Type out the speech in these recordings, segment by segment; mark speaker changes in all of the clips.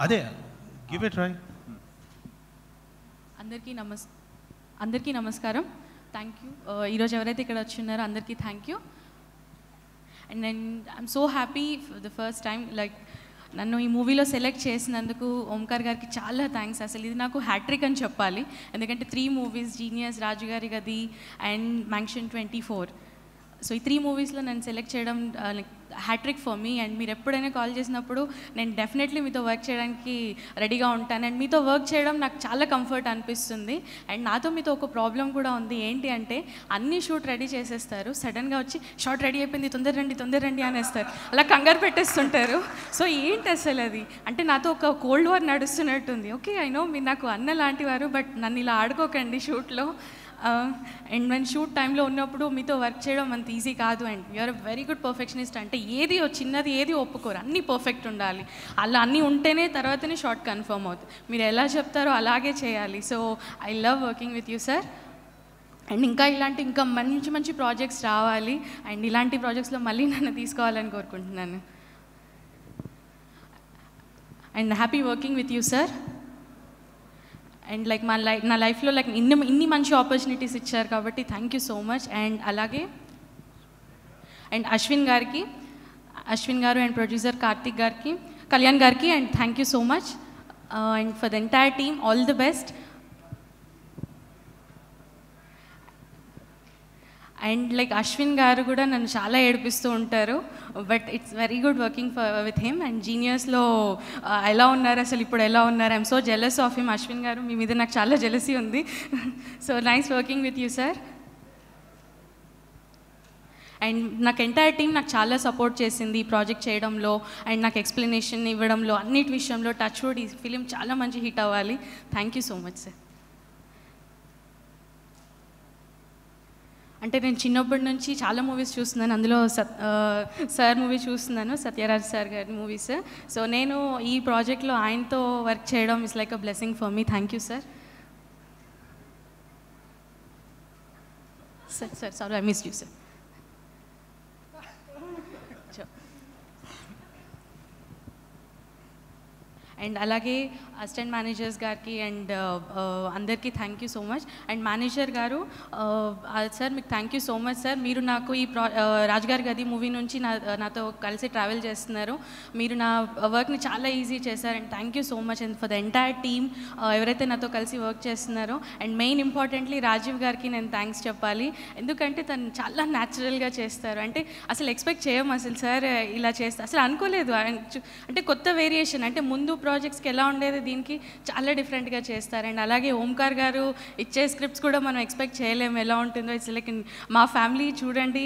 Speaker 1: అదే give it try.
Speaker 2: అందరికీ నమస్కారం. Thank you. ఈరోజు ఎవరైతే ఇక్కడ వచ్చి ఉన్నారో అందరికీ thank you. And I'm so happy for the first time like నన్ను ఈ మూవీలో సెలెక్ట్ చేసినందుకు ఓంకార్ గారికి చాలా థ్యాంక్స్. అసలు ఇది నాకు హ్యాట్రిక్ అని చెప్పాలి, ఎందుకంటే 3 మూవీస్, జీనియస్, రాజుగారి గది అండ్ మ్యాన్షన్ 24. సో ఈ 3 మూవీస్లో నన్ను సెలెక్ట్ చేయడం like hat trick for me. And మీరు ఎప్పుడైనా కాల్ చేసినప్పుడు నేను డెఫినెట్లీ మీతో వర్క్ చేయడానికి రెడీగా ఉంటాను. అండ్ మీతో వర్క్ చేయడం నాకు చాలా కంఫర్ట్ అనిపిస్తుంది. అండ్ నాతో మీతో ఒక ప్రాబ్లం కూడా ఉంది. ఏంటి అంటే అన్ని షూట్ రెడీ చేసేస్తారు, సడన్గా వచ్చి షార్ట్ రెడీ అయిపోయింది తొందర రండి అనేస్తారు, అలా కంగారు పెట్టేస్తుంటారు. సో ఏంటి అసలు అది అంటే నాతో ఒక కోల్డ్ వార్ నడుస్తున్నట్టుంది. ఓకే ఐ నో మీరు నాకు అన్న లాంటి వారు, బట్ నన్ను ఇలా ఆడుకోకండి షూట్లో. అండ్ మన షూట్ టైంలో ఉన్నప్పుడు మీతో వర్క్ చేయడం అంత ఈజీ కాదు. And you're a very good perfectionist. అంటే చిన్నది ఏది ఒప్పుకోరు, అన్నీ పర్ఫెక్ట్ ఉండాలి. అలా అన్నీ ఉంటేనే తర్వాతనే షార్ట్ కన్ఫర్మ్ అవుతుంది. మీరు ఎలా చెప్తారో అలాగే చేయాలి. So I love working with you sir. And ఇంకా మంచి ప్రాజెక్ట్స్ రావాలి. అండ్ ఇలాంటి ప్రాజెక్ట్స్లో మళ్ళీ నన్ను తీసుకోవాలని కోరుకుంటున్నాను. And happy working with you sir. And like నా లైఫ్లో లైక్ ఇన్ని మంచి ఆపర్చునిటీస్ ఇచ్చారు కాబట్టి thank you so much. And అలాగే and Ashwin garu and producer Karthik గారికి, కళ్యాణ్ గారికి and thank you so much. And for the entire team all the best. And like Ashwin garu కూడా నన్ను చాలా ఏడిపిస్తూ ఉంటారు, but it's very good working with him. And జీనియస్లో ఎలా ఉన్నారు, అసలు ఇప్పుడు ఎలా ఉన్నారు, I'm so jealous of him. Ashwin గారు మీ మీద నాకు చాలా జెలసీ ఉంది. So nice working with you sir. And నాకు ఎంటైర్ టీమ్ నాకు చాలా సపోర్ట్ చేసింది ఈ ప్రాజెక్ట్ చేయడంలో అండ్ నాకు ఎక్స్ప్లెనేషన్ ఇవ్వడంలో, అన్నిటి విషయంలో. టచ్ వుడ్ ఈ ఫిలిం చాలా మంచి హిట్ అవ్వాలి. Thank you so much sir. అంటే నేను చిన్నప్పటి నుంచి చాలా మూవీస్ చూస్తున్నాను, అందులో సార్ మూవీ చూస్తున్నాను, సత్యరాజ్ సార్ గారి మూవీస్. సో నేను ఈ ప్రాజెక్ట్లో ఆయనతో వర్క్ చేయడం is like a blessing for me. Thank you sir. Sorry I missed you sir. And అలాగే అసిస్టెంట్ మేనేజర్స్ గారికి అండ్ అందరికీ thank you so much. And manager గారు సార్ మీకు thank you so much sir. మీరు నాకు ఈ రాజుగారి గది మూవీ నుంచి నాతో కలిసి ట్రావెల్ చేస్తున్నారు. మీరు నా వర్క్ని చాలా ఈజీ చేశారు. And thank you so much. And for the entire team ఎవరైతే నాతో కలిసి వర్క్ చేస్తున్నారో. అండ్ మెయిన్ ఇంపార్టెంట్లీ రాజీవ్ గారికి నేను థ్యాంక్స్ చెప్పాలి, ఎందుకంటే తను చాలా న్యాచురల్గా చేస్తారు. అంటే అసలు ఎక్స్పెక్ట్ చేయము అసలు సార్ ఇలా చేస్తారు, అసలు అనుకోలేదు. అంటే కొత్త వేరియేషన్, అంటే ముందు ప్రాజెక్ట్స్కి ఎలా ఉండేది దీనికి చాలా డిఫరెంట్గా చేస్తారు. అండ్ అలాగే ఓంకార్ గారు ఇచ్చే స్క్రిప్ట్స్ కూడా మనం ఎక్స్పెక్ట్ చేయలేము ఎలా ఉంటుందో. ఇట్స్ లైక్ మా ఫ్యామిలీ చూడండి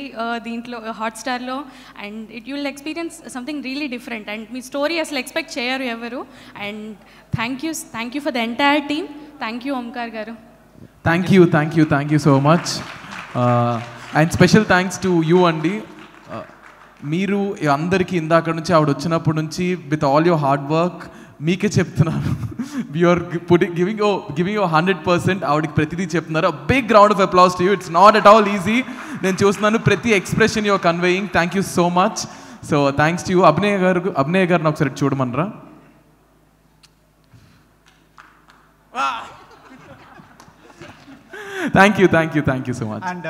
Speaker 2: దీంట్లో హాట్స్టార్లో, and it you'll experience something really different. And మీ స్టోరీ అసలు ఎక్స్పెక్ట్ చేయరు ఎవరు. And thank you for the entire team. Thank you Omkar garu.
Speaker 3: Thank you so much. And special thanks to you అండి. మీరు అందరికీ ఇందాక నుంచి ఆవిడ వచ్చినప్పటి నుంచి with all your hard work మీకే చెప్తున్నాను, యూఆర్ గివింగ్ 100%. ఆవిడకి ప్రతిదీ చెప్తున్నారు. Big round of applause to you. It's not at all easy. నేను చూస్తున్నాను ప్రతి expression your conveying. Thank you so much. So thanks to you. Abhinay గారిని ఒకసారి చూడమనరా. Thank you so much.
Speaker 4: And